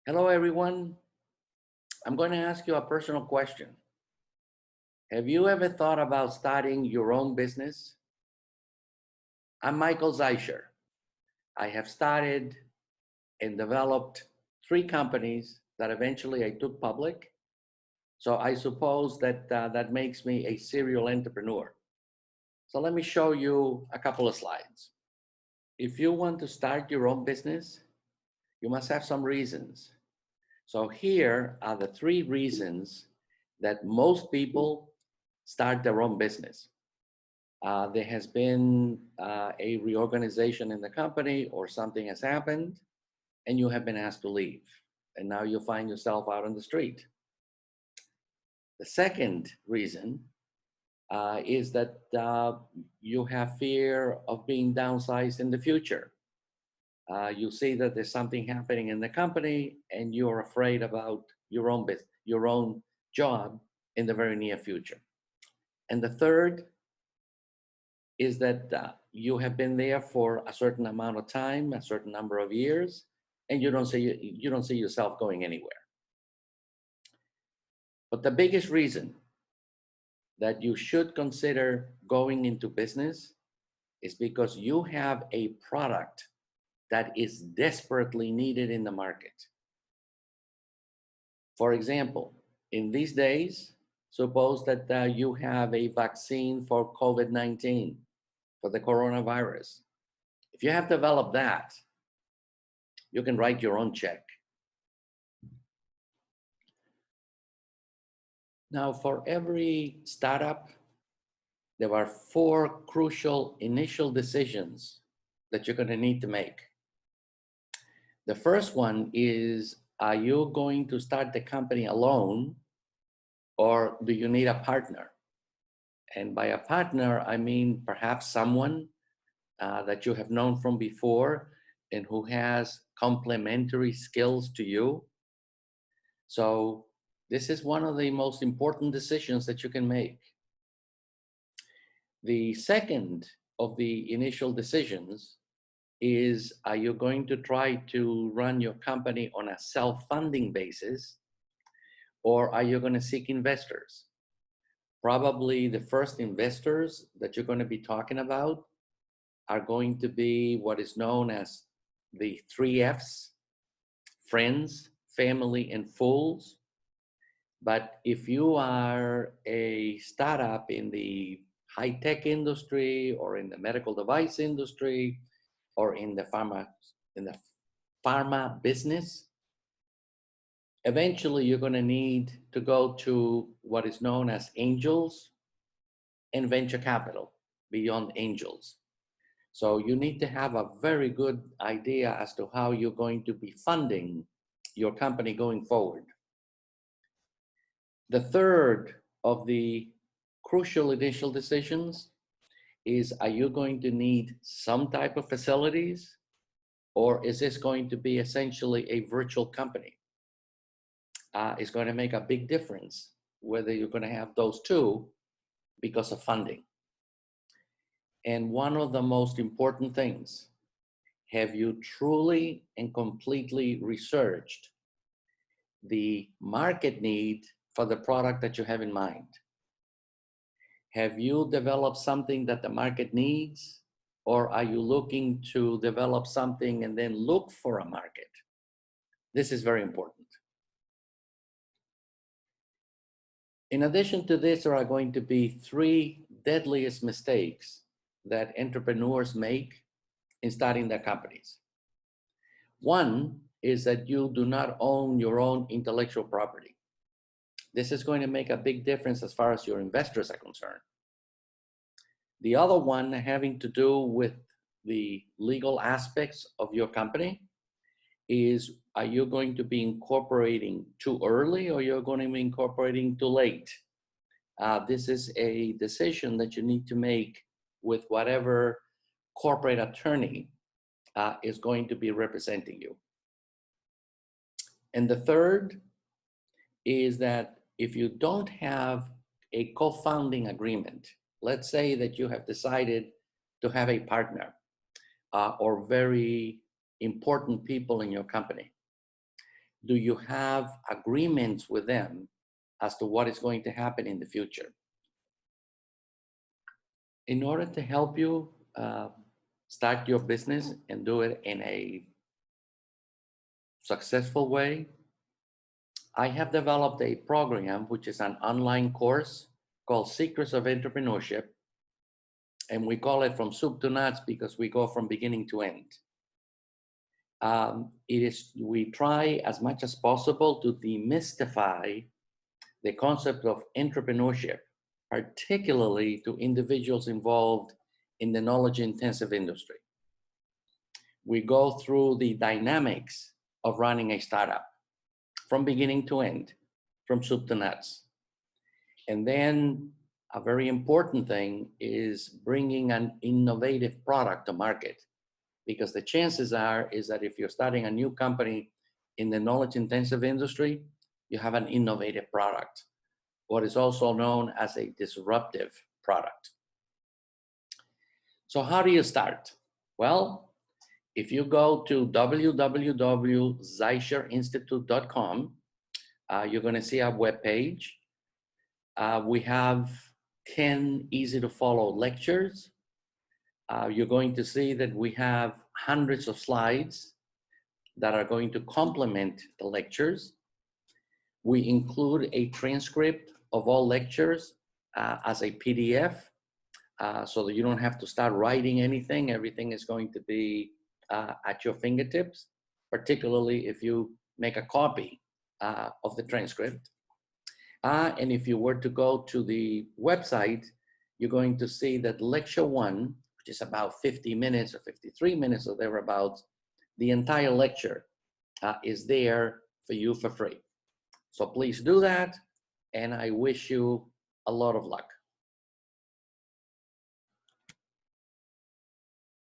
Hello, everyone. I'm going to ask you a personal question. Have you ever thought about starting your own business? I'm Michael Zeischer. I have started and developed three companies that eventually I took public. So I suppose that that makes me a serial entrepreneur. So let me show you a couple of slides. If you want to start your own business, you must have some reasons. So here are the three reasons that most people start their own business. There has been a reorganization in the company or something has happened and you have been asked to leave. And now you find yourself out on the street. The second reason is that you have fear of being downsized in the future. You see that there's something happening in the company and you're afraid about your own business, your own job in the very near future. And the third is that you have been there for a certain amount of time, a certain number of years, and you don't see yourself going anywhere. But the biggest reason that you should consider going into business is because you have a product that is desperately needed in the market. For example, in these days, suppose that you have a vaccine for COVID-19, for the coronavirus. If you have developed that, you can write your own check. Now, for every startup, there are four crucial initial decisions that you're going to need to make. The first one is, are you going to start the company alone or do you need a partner? And by a partner, I mean perhaps someone that you have known from before and who has complementary skills to you. So this is one of the most important decisions that you can make. The second of the initial decisions is, are you going to try to run your company on a self-funding basis, or are you going to seek investors? Probably the first investors that you're going to be talking about are going to be what is known as the 3Fs: friends, family, and fools. But if you are a startup in the high-tech industry or in the medical device industry or in the pharma business, eventually you're going to need to go to what is known as angels and venture capital beyond angels. So you need to have a very good idea as to how you're going to be funding your company going forward. The third of the crucial initial decisions is, are you going to need some type of facilities, or is this going to be essentially a virtual company? It's going to make a big difference whether you're going to have those two because of funding. And one of the most important things, have you truly and completely researched the market need for the product that you have in mind? Have you developed something that the market needs, or are you looking to develop something and then look for a market? This is very important. In addition to this, there are going to be three deadliest mistakes that entrepreneurs make in starting their companies. One is that you do not own your own intellectual property. This is going to make a big difference as far as your investors are concerned. The other one having to do with the legal aspects of your company is, are you going to be incorporating too early or you're going to be incorporating too late? This is a decision that you need to make with whatever corporate attorney is going to be representing you. And the third is that if you don't have a co-founding agreement, let's say that you have decided to have a partner or very important people in your company, do you have agreements with them as to what is going to happen in the future? In order to help you start your business and do it in a successful way, I have developed a program which is an online course called Secrets of Entrepreneurship. And we call it From Soup to Nuts because we go from beginning to end. We try as much as possible to demystify the concept of entrepreneurship, particularly to individuals involved in the knowledge-intensive industry. We go through the dynamics of running a startup from beginning to end, from soup to nuts. And then a very important thing is bringing an innovative product to market, because the chances is that if you're starting a new company in the knowledge-intensive industry, you have an innovative product, what is also known as a disruptive product. So how do you start? Well, if you go to www.zeicherinstitute.com, you're going to see our webpage. We have 10 easy to follow lectures. You're going to see that we have hundreds of slides that are going to complement the lectures. We include a transcript of all lectures as a PDF, so that you don't have to start writing anything. Everything is going to be at your fingertips, particularly if you make a copy of the transcript. And if you were to go to the website, you're going to see that lecture 1, which is about 50 minutes or 53 minutes or thereabouts, the entire lecture is there for you for free. So please do that, and I wish you a lot of luck.